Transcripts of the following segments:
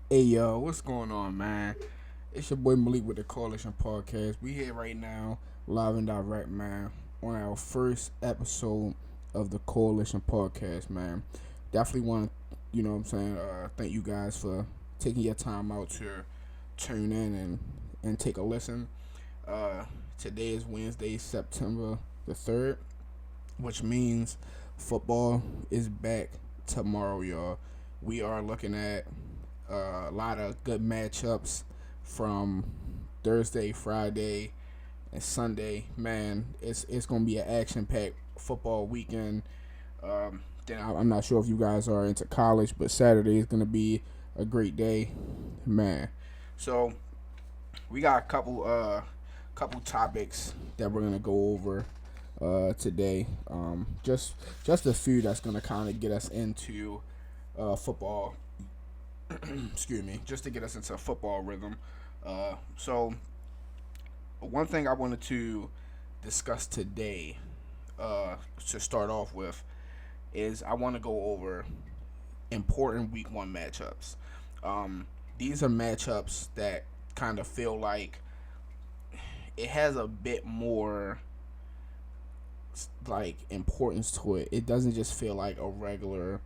Hey yo, what's going on, man? It's your boy Malik with the Coalition Podcast. We here right now, live and direct, man, on our first episode of the Coalition Podcast, man. Definitely want to, what I'm saying, thank you guys for taking your time out to tune in and take a listen. Uh, Today is Wednesday, September the 3rd, which means football is back tomorrow, y'all. We are looking at a lot of good matchups from Thursday, Friday, and Sunday. Man, it's gonna be an action packed football weekend. Then I'm not sure if you guys are into college, but Saturday is gonna be a great day, man. So we got a couple topics that we're gonna go over today. Just a few that's gonna kind of get us into football. Excuse me, just to get us into a football rhythm. So one thing I wanted to discuss today, to start off with, is I want to go over important Week One matchups. These are matchups that kind of feel like it has a bit more like importance to it. It doesn't just feel like a regular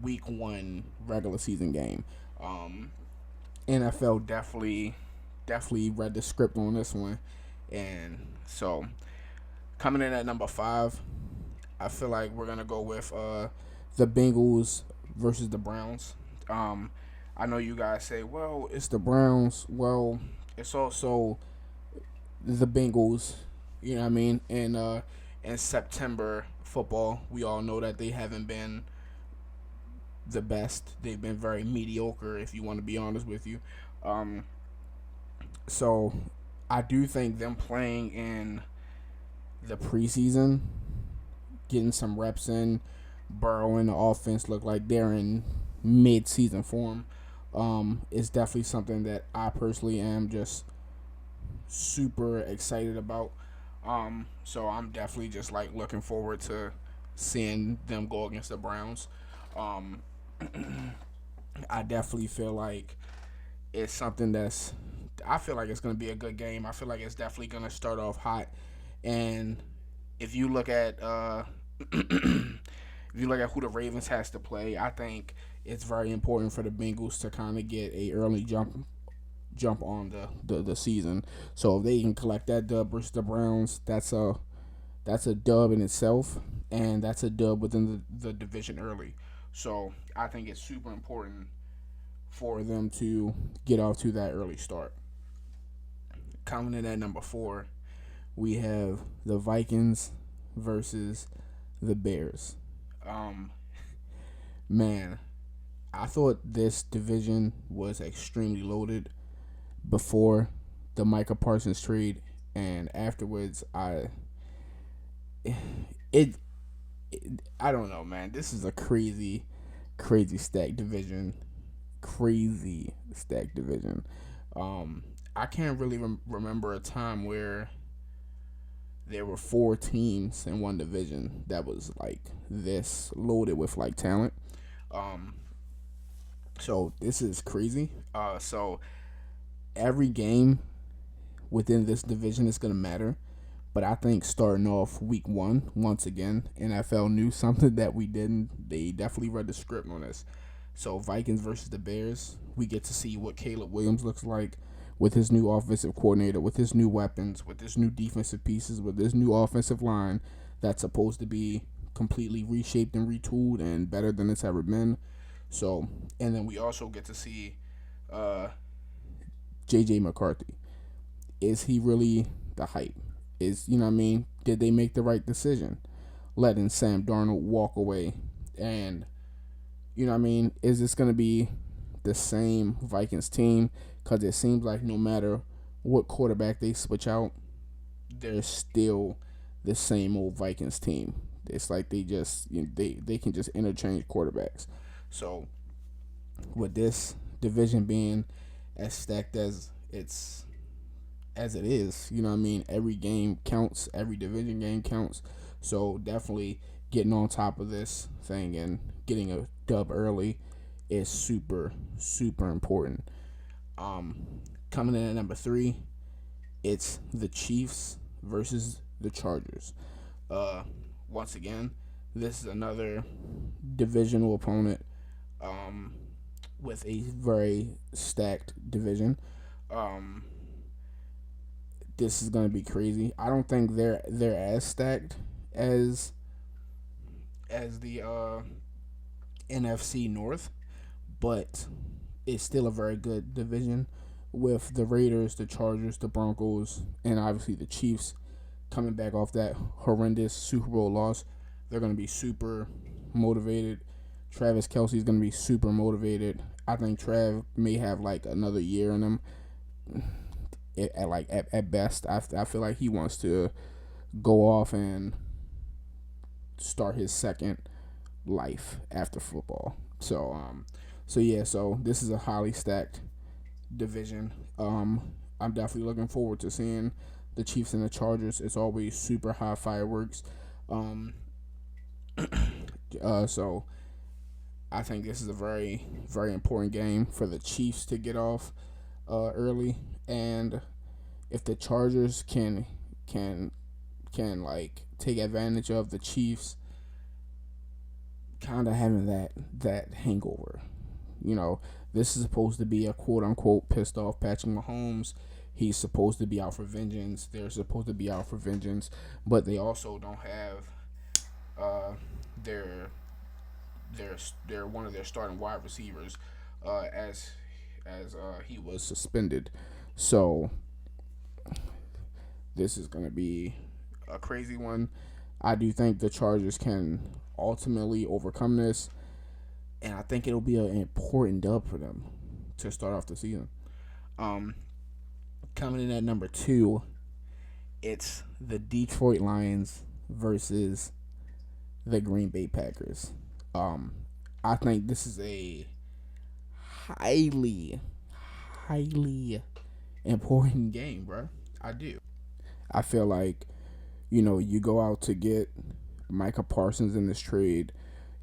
Week One regular season game. Um, NFL definitely read the script on this one, and so coming in at number five, I feel like we're gonna go with the Bengals versus the Browns. Um, I know you guys say, well, it's the Browns. Well, it's also the Bengals. You know what I mean? And in September football, we all know that they haven't been the best. They've been very mediocre, if you want to be honest with you. Um, so I do think them playing in the preseason, getting some reps in, Burrow and the offense look like they're in mid-season form. Is definitely something that I personally am just super excited about. So I'm definitely just like looking forward to seeing them go against the Browns. Um, I definitely feel like it's something that's. I feel like it's going to be a good game. I feel like it's definitely going to start off hot, and if you look at if you look at who the Ravens has to play, I think it's very important for the Bengals to kind of get a early jump on the season. So if they can collect that dub versus the Browns, that's a dub in itself, and that's a dub within the division early. So I think it's super important for them to get off to that early start. Coming in at number four, we have the Vikings versus the Bears. Um, Man, I thought this division was extremely loaded before the Micah Parsons trade, and afterwards, it, I don't know, man. This is a crazy stacked division, crazy stacked division. I can't really remember a time where there were four teams in one division that was like this loaded with like talent. Um, so this is crazy. So every game within this division is gonna matter. But I think starting off week one, once again, NFL knew something that we didn't. They definitely read the script on us. So Vikings versus the Bears, we get to see what Caleb Williams looks like with his new offensive coordinator, with his new weapons, with his new defensive pieces, with this new offensive line that's supposed to be completely reshaped and retooled and better than it's ever been. So, and then we also get to see uh, JJ McCarthy. Is he really the hype? Is, you know what I mean? Did they make the right decision letting Sam Darnold walk away? And, you know what I mean? Is this going to be the same Vikings team? Because it seems like no matter what quarterback they switch out, they're still the same old Vikings team. It's like they just, they can just interchange quarterbacks. So with this division being as stacked as it is, you know what I mean? Every game counts, every division game counts. So definitely getting on top of this thing and getting a dub early is super, super important. Um, Coming in at number three, it's the Chiefs versus the Chargers. Uh, Once again, this is another divisional opponent um, with a very stacked division. Um, this is gonna be crazy. I don't think they're as stacked as the NFC North, but it's still a very good division with the Raiders, the Chargers, the Broncos, and obviously the Chiefs coming back off that horrendous Super Bowl loss. They're going to be super motivated. Travis Kelce's going to be super motivated. I think Trav may have like another year in him. At best, I feel like he wants to go off and start his second life after football. So this is a highly stacked division. I'm definitely looking forward to seeing the Chiefs and the Chargers. It's always super high fireworks. Um, so I think this is a very, very important game for the Chiefs to get off early, and if the Chargers can like take advantage of the Chiefs kind of having that hangover. You know, this is supposed to be a quote unquote pissed off Patrick Mahomes. He's supposed to be out for vengeance. They're supposed to be out for vengeance, but they also don't have uh, their their one of their starting wide receivers as he was suspended. So this is going to be a crazy one. I do think the Chargers can ultimately overcome this, and I think it'll be an important dub for them to start off the season. Um, Coming in at number two, it's the Detroit Lions versus the Green Bay Packers. Um, I think this is a highly, highly important game, bro. I do. I feel like, you go out to get Micah Parsons in this trade.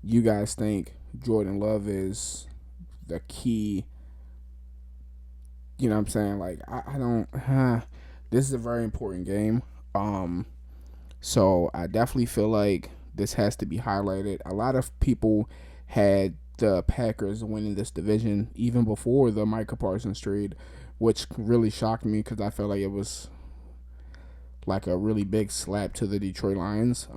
You guys think Jordan Love is the key. You know what I'm saying? Like, I don't. This is a very important game. So I definitely feel like this has to be highlighted. A lot of people had the Packers winning this division even before the Micah Parsons trade, which really shocked me because I felt like it was like a really big slap to the Detroit Lions.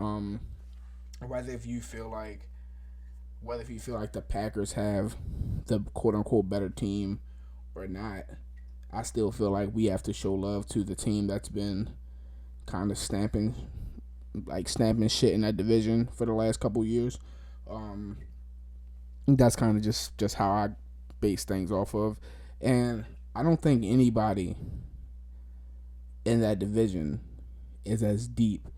Whether if you feel like the Packers have the quote unquote better team or not, I still feel like we have to show love to the team that's been kind of stamping shit in that division for the last couple years. Um, that's kind of just how I base things off of, and I don't think anybody in that division is as deep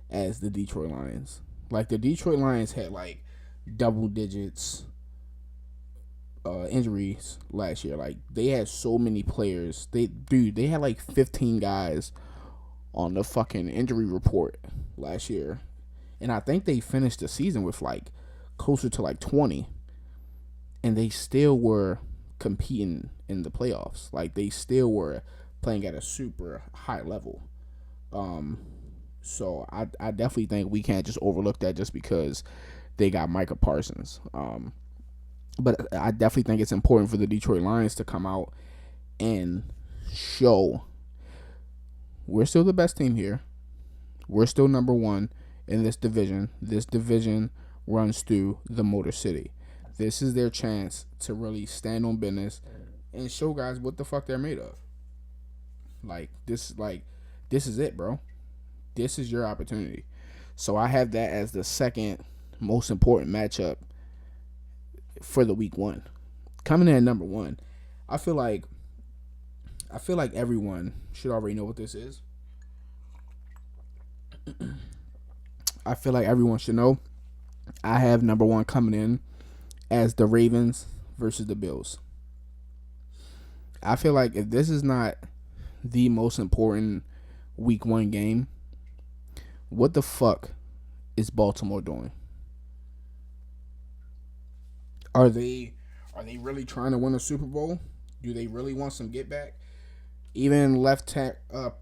as the Detroit Lions. Like the Detroit Lions had like double digits injuries last year. Like they had so many players. They had like 15 guys on the fucking injury report last year, and I think they finished the season with like closer to like 20, and they still were competing in the playoffs. Like they still were playing at a super high level. So I definitely think we can't just overlook that just because they got Micah Parsons. But I definitely think it's important for the Detroit Lions to come out and show we're still the best team here. We're still number one in this division. This division runs through the Motor City. This is their chance to really stand on business and show guys what the fuck they're made of. This is it, bro. This is your opportunity. So I have that as the second most important matchup for the week one. Coming in at number one, I feel like everyone should already know what this is. I feel like everyone should know. I have number one coming in as the Ravens versus the Bills. I feel like if this is not the most important week one game, what the fuck is Baltimore doing? Are they Are they really trying to win a Super Bowl? Do they really want some get back? Even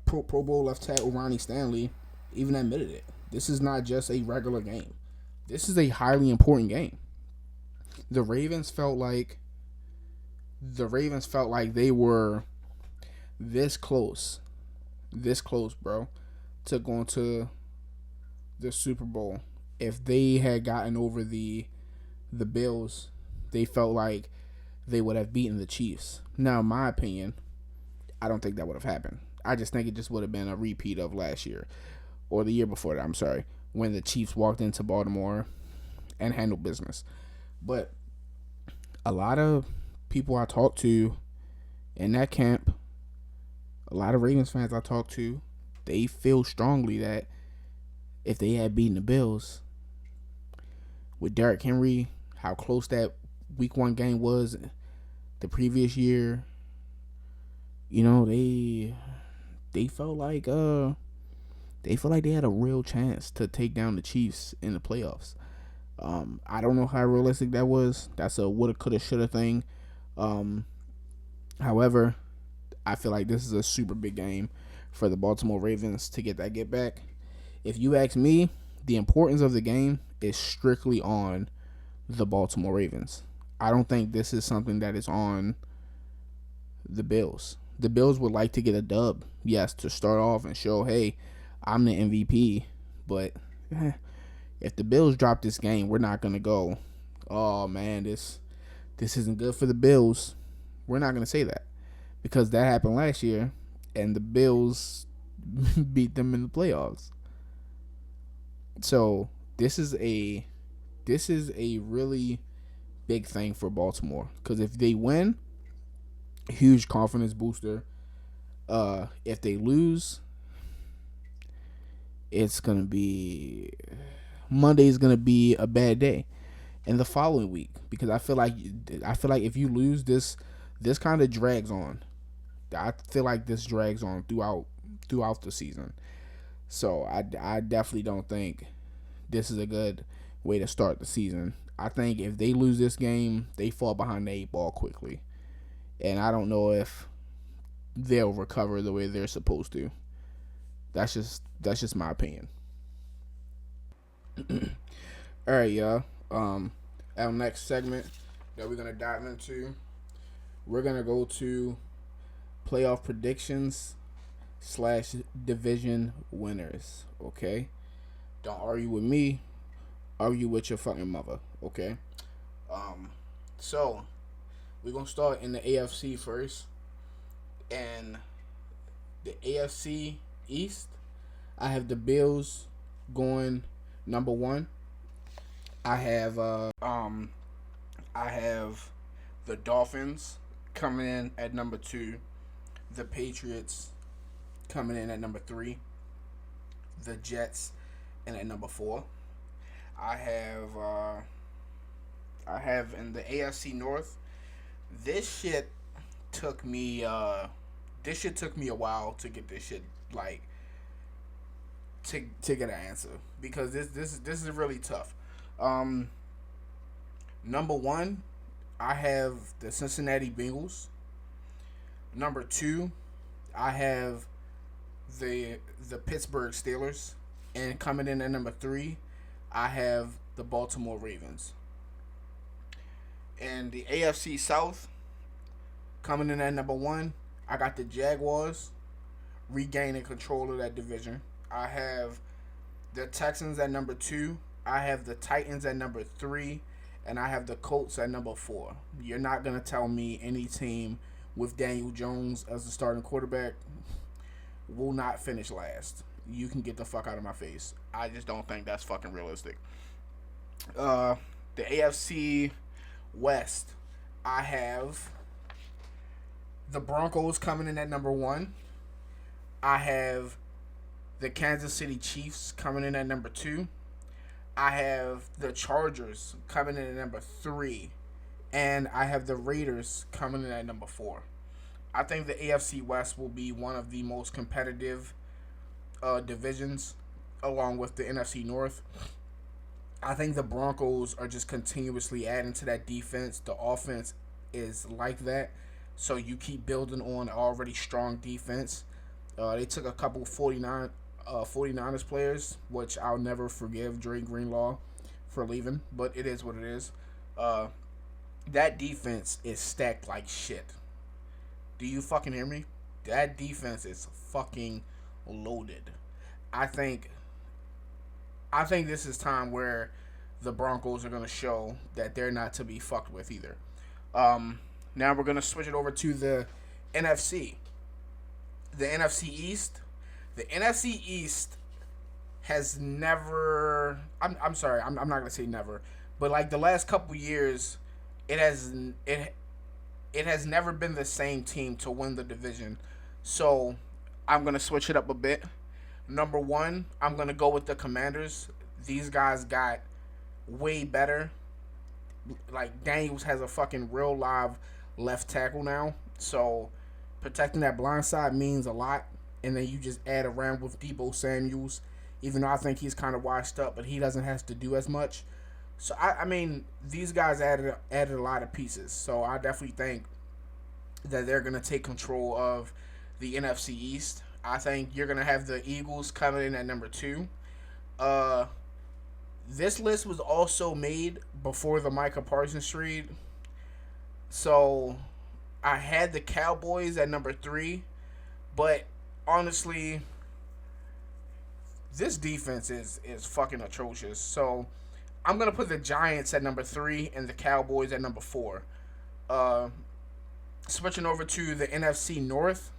Pro Bowl left tackle Ronnie Stanley even admitted it. This is not just a regular game. This is a highly important game. The Ravens felt like they were this close, bro, to going to the Super Bowl. If they had gotten over the Bills, they felt like they would have beaten the Chiefs. Now, in my opinion, I don't think that would have happened. I just think it just would have been a repeat of last year or the year before that. I'm sorry, when the Chiefs walked into Baltimore and handled business. But a lot of people I talked to in that camp, a lot of Ravens fans I talked to, they feel strongly that if they had beaten the Bills with Derrick Henry, how close that Week 1 game was the previous year, you know, they felt like they had a real chance to take down the Chiefs in the playoffs. I don't know how realistic that was. That's a woulda, coulda, shoulda thing. However, I feel like this is a super big game for the Baltimore Ravens to get that get back. If you ask me, the importance of the game is strictly on the Baltimore Ravens. I don't think this is something that is on the Bills. The Bills would like to get a dub, yes, to start off and show, hey, I'm the MVP. But if the Bills drop this game, we're not gonna go, oh man, this isn't good for the Bills. We're not gonna say that because that happened last year, and the Bills beat them in the playoffs. So this is a really big thing for Baltimore because if they win, huge confidence booster. If they lose, it's gonna be Monday's gonna be a bad day, and the following week because I feel like if you lose this kind of drags on. I feel like this drags on throughout the season. So I definitely don't think this is a good way to start the season. I think if they lose this game, they fall behind the 8 ball quickly. And I don't know if they'll recover the way they're supposed to. That's just my opinion. All right, y'all. Our next segment that we're gonna dive into, we're gonna go to playoff predictions / division winners. Okay, don't argue with me. Argue with your fucking mother. Okay. So we're gonna start in the AFC first, and the AFC East. I have the Bills going number 1. I have the Dolphins coming in at number 2. The Patriots coming in at number 3. The Jets in at number 4. I have in the AFC North. This shit took me a while to get this shit like to get an answer because this is really tough. Number 1, I have the Cincinnati Bengals. Number 2, I have the Pittsburgh Steelers, and coming in at number 3, I have the Baltimore Ravens. And the AFC South, coming in at number 1, I got the Jaguars regaining control of that division. I have the Texans at number 2. I have the Titans at number 3. And I have the Colts at number 4. You're not going to tell me any team with Daniel Jones as the starting quarterback will not finish last. You can get the fuck out of my face. I just don't think that's fucking realistic. The AFC West, I have the Broncos coming in at number 1. I have the Kansas City Chiefs coming in at number 2. I have the Chargers coming in at number 3. And I have the Raiders coming in at number 4. I think the AFC West will be one of the most competitive divisions along with the NFC North. I think the Broncos are just continuously adding to that defense. The offense is like that. So you keep building on already strong defense. They took a couple 49ers players, which I'll never forgive Dre Greenlaw for leaving, but it is what it is. Uh, that defense is stacked like shit. Do you fucking hear me? That defense is fucking loaded. I think I think this is time where the Broncos are going to show that they're not to be fucked with either. Now we're going to switch it over to the NFC. The NFC East. The NFC East has never. I'm sorry. I'm not going to say never, but like the last couple years, it has it it has never been the same team to win the division. So I'm gonna switch it up a bit. Number one, I'm gonna go with the Commanders. These guys got way better. Like Daniels has a fucking real live left tackle now. So protecting that blind side means a lot. And then you just add around with Debo Samuels, even though I think he's kind of washed up, but he doesn't have to do as much. So I mean, these guys added a lot of pieces. So I definitely think that they're gonna take control of the NFC East. I think you're gonna have the Eagles coming in at number two. Uh, this list was also made before the Micah Parsons trade, so I had the Cowboys at number three, but honestly, this defense is fucking atrocious. So I'm gonna put the Giants at number three and the Cowboys at number four. Uh, Switching over to the NFC North,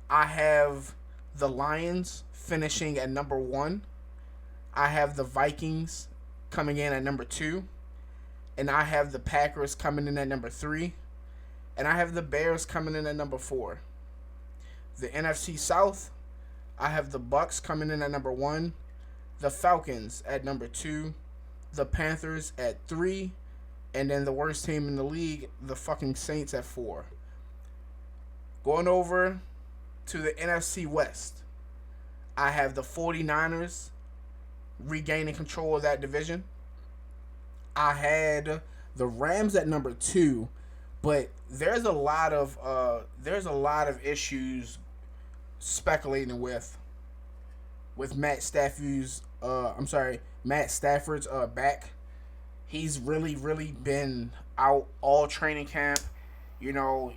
I have the Lions finishing at number one. I have the Vikings coming in at number two. And I have the Packers coming in at number three. And I have the Bears coming in at number four. The NFC South, I have the Bucks coming in at number one. The Falcons at number two. The Panthers at three. And then the worst team in the league, the fucking Saints at four. Going over to the NFC West, I have the 49ers regaining control of that division. I had the Rams at number two, but there's a lot of issues speculating with Matt Stafford's back. He's really been out all training camp. You know,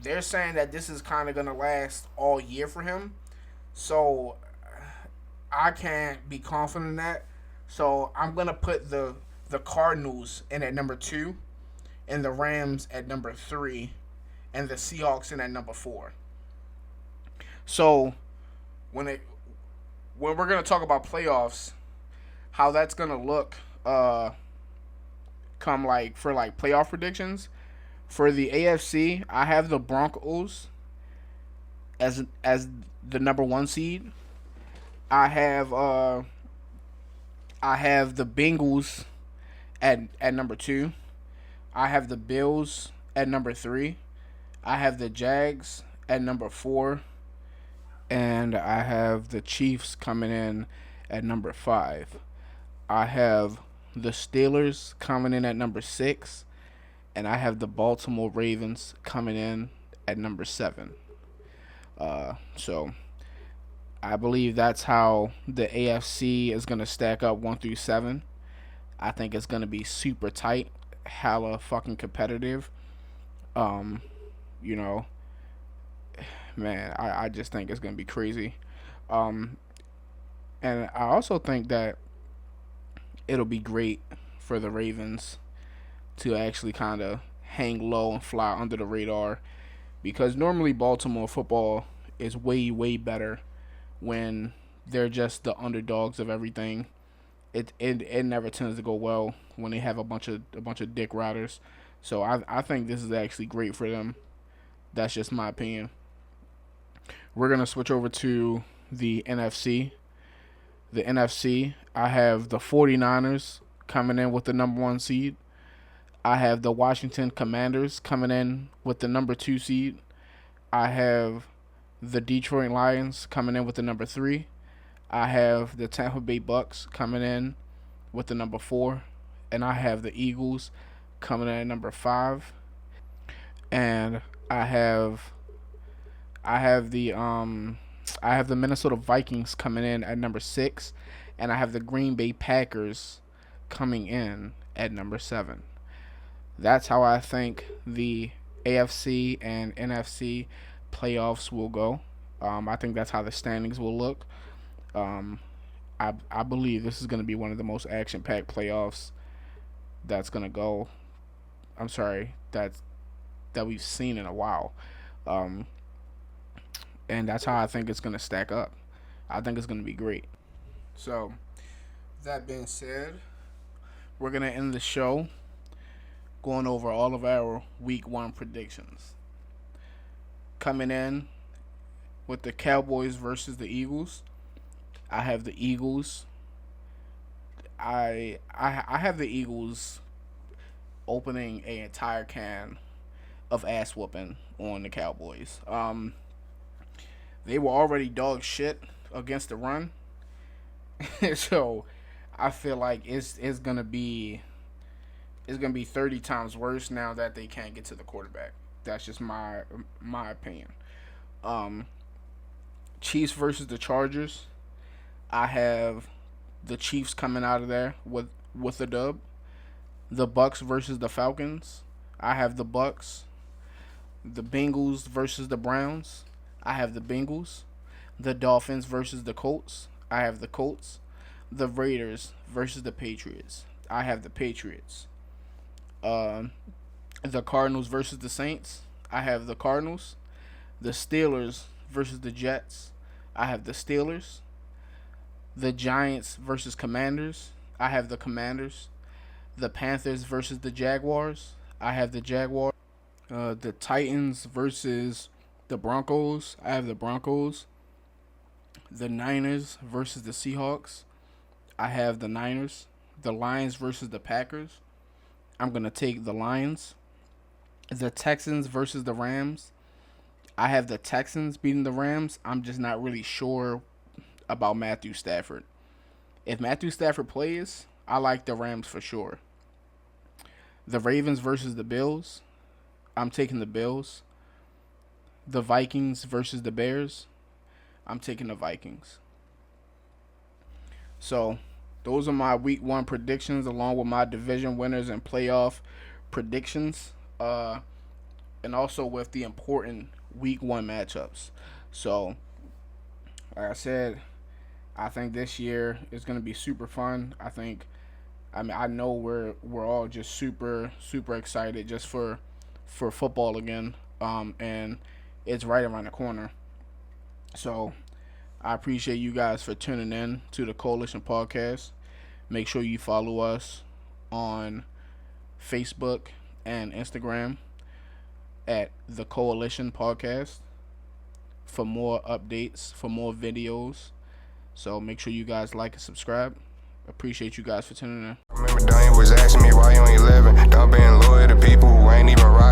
they're saying that this is kind of gonna last all year for him. So I can't be confident in that. So I'm gonna put the Cardinals in at number two, and the Rams at number three, and the Seahawks in at number four. So when it when we're gonna talk about playoffs, how that's gonna look, come like for like playoff predictions for the AFC, I have the Broncos as the number one seed. I have uh I have the Bengals at number two. I have the Bills at number three. I have the Jags at number four, and I have the Chiefs coming in at number five. I have the Steelers coming in at number six, and I have the Baltimore Ravens coming in at number seven. So I believe that's how the AFC is going to stack up one through seven. I think it's going to be super tight, hella fucking competitive. Um, you know, man, I just think it's going to be crazy. Um, and I also think that it'll be great for the Ravens to actually kind of hang low and fly under the radar, because normally Baltimore football is way better when they're just the underdogs of everything. It never tends to go well when they have a bunch of dick riders. So I think this is actually great for them. That's just my opinion. We're gonna switch over to the NFC. The NFC, I have the 49ers coming in with the number one seed. I have the Washington Commanders coming in with the number two seed. I have the Detroit Lions coming in with the number three. I have the Tampa Bay Bucks coming in with the number 4, and I have the Eagles coming in at number 5, and I have I have the I have the Minnesota Vikings coming in at number 6, and I have the Green Bay Packers coming in at number 7. That's how I think the AFC and NFC playoffs will go. I think that's how the standings will look. Um, I believe this is going to be one of the most action-packed playoffs that's going to go. I'm sorry, that we've seen in a while. Um, and that's how I think it's going to stack up. I think it's going to be great. So, that being said, we're going to end the show going over all of our week 1 predictions. Coming in with the Cowboys versus the Eagles, I have the Eagles. I have the Eagles opening an entire can of ass whooping on the Cowboys. They were already dog shit against the run, so I feel like it's gonna be 30 times worse now that they can't get to the quarterback. That's just my opinion. Um, Chiefs versus the Chargers. I have the Chiefs coming out of there with a dub. The Bucks versus the Falcons. I have the Bucks. The Bengals versus the Browns. I have the Bengals. The Dolphins versus the Colts. I have the Colts. The Raiders versus the Patriots. I have the Patriots. Uh, the Cardinals versus the Saints. I have the Cardinals. The Steelers versus the Jets. I have the Steelers. The Giants versus Commanders. I have the Commanders. The Panthers versus the Jaguars. I have the Jaguars. The Titans versus the Broncos. I have the Broncos. The Niners versus the Seahawks. I have the Niners. The Lions versus the Packers. I'm going to take the Lions. The Texans versus the Rams. I have the Texans beating the Rams. I'm just not really sure about Matthew Stafford. If Matthew Stafford plays, I like the Rams for sure. The Ravens versus the Bills. I'm taking the Bills. The Vikings versus the Bears. I'm taking the Vikings. So, those are my week 1 predictions along with my division winners and playoff predictions. And also with the important week 1 matchups. So, like I said, I think this year is going to be super fun. I know we're all just super excited just for football again. And it's right around the corner. So I appreciate you guys for tuning in to the Coalition Podcast. Make sure you follow us on Facebook and Instagram at the Coalition Podcast for more updates, for more videos. So make sure you guys like and subscribe. Appreciate you guys for tuning in. I remember Daniel was asking me why you ain't living. Done being loyal to people who ain't even right.